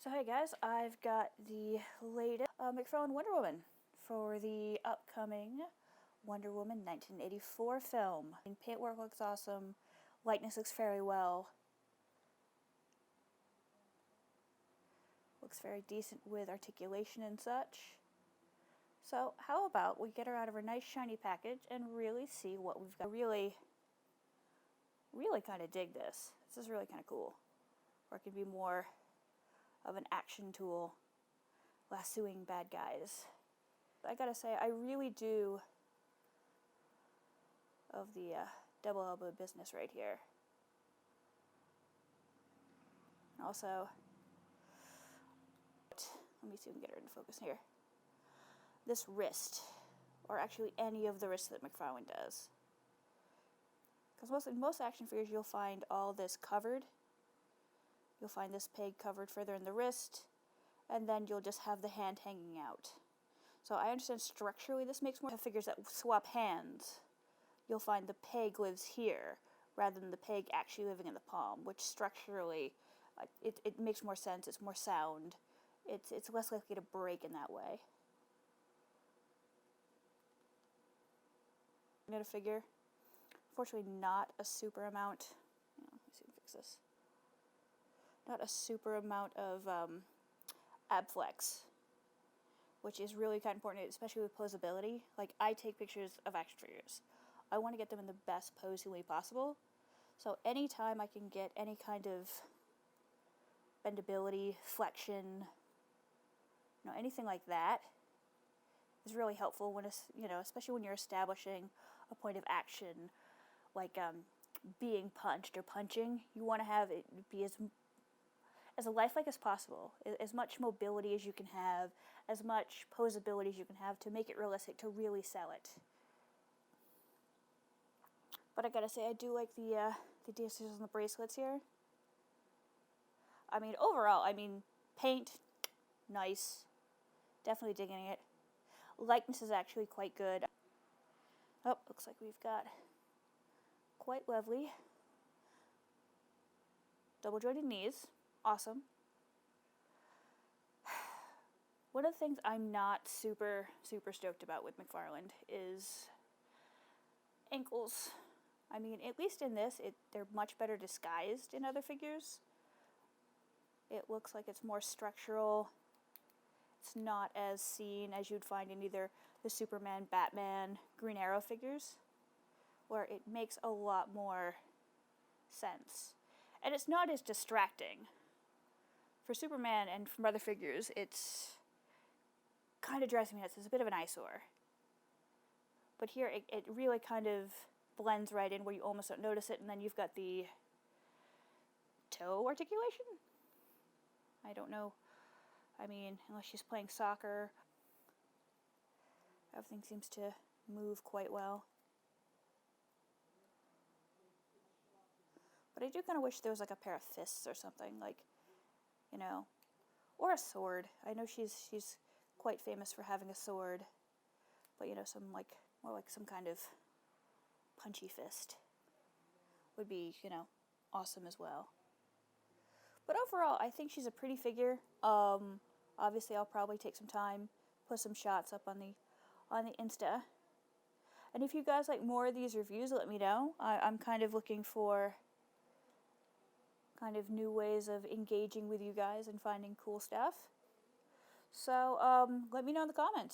So hey guys, I've got the latest McFarland Wonder Woman for the upcoming Wonder Woman 1984 film. And paintwork looks awesome, likeness looks very well, looks very decent with articulation and such. So how about we get her out of her nice shiny package and really see what we've got. Really kind of dig this. This is really kind of cool. Or it could be more of an action tool, lassoing bad guys. I gotta say, I really do of the double elbow business right here. And also, let me see if we can get her into focus here. This wrist, or actually any of the wrists that McFarland does. Because in most action figures you'll find all this covered. You'll find this peg covered further in the wrist, and then you'll just have the hand hanging out. So I understand structurally this makes more sense. Figures that swap hands, you'll find the peg lives here, rather than the peg actually living in the palm, which structurally, it makes more sense, it's more sound, it's less likely to break in that way. I'm going to figure, unfortunately not a super amount, let me see if I can fix this. Not a super amount of ab flex, which is really kind of important, especially with posability. Like, I take pictures of action figures. I want to get them in the best posing way possible. So anytime I can get any kind of bendability, flexion, anything like that is really helpful when it's, especially when you're establishing a point of action, like being punched or punching. You want to have it be as lifelike as possible, as much mobility as you can have, as much posability as you can have to make it realistic, to really sell it. But I gotta say, I do like the details on the bracelets here. I mean, overall, paint, nice. Definitely digging it. Likeness is actually quite good. Oh, looks like we've got quite lovely double jointed knees. Awesome. One of the things I'm not super stoked about with McFarland is ankles. I mean, at least in this, they're much better disguised in other figures. It looks like it's more structural. It's not as seen as you'd find in either the Superman, Batman, Green Arrow figures, where it makes a lot more sense. And it's not as distracting. For Superman and from other figures, it's kind of drives me nuts. It's a bit of an eyesore. But here, it really kind of blends right in where you almost don't notice it, and then you've got the toe articulation? I don't know. I mean, unless she's playing soccer, everything seems to move quite well. But I do kind of wish there was like a pair of fists or something, like, or a sword. I know she's quite famous for having a sword, but some more like some kind of punchy fist would be, awesome as well. But overall, I think she's a pretty figure. Obviously, I'll probably take some time, put some shots up on the Insta. And if you guys like more of these reviews, let me know. I'm kind of looking for kind of new ways of engaging with you guys and finding cool stuff. So let me know in the comments.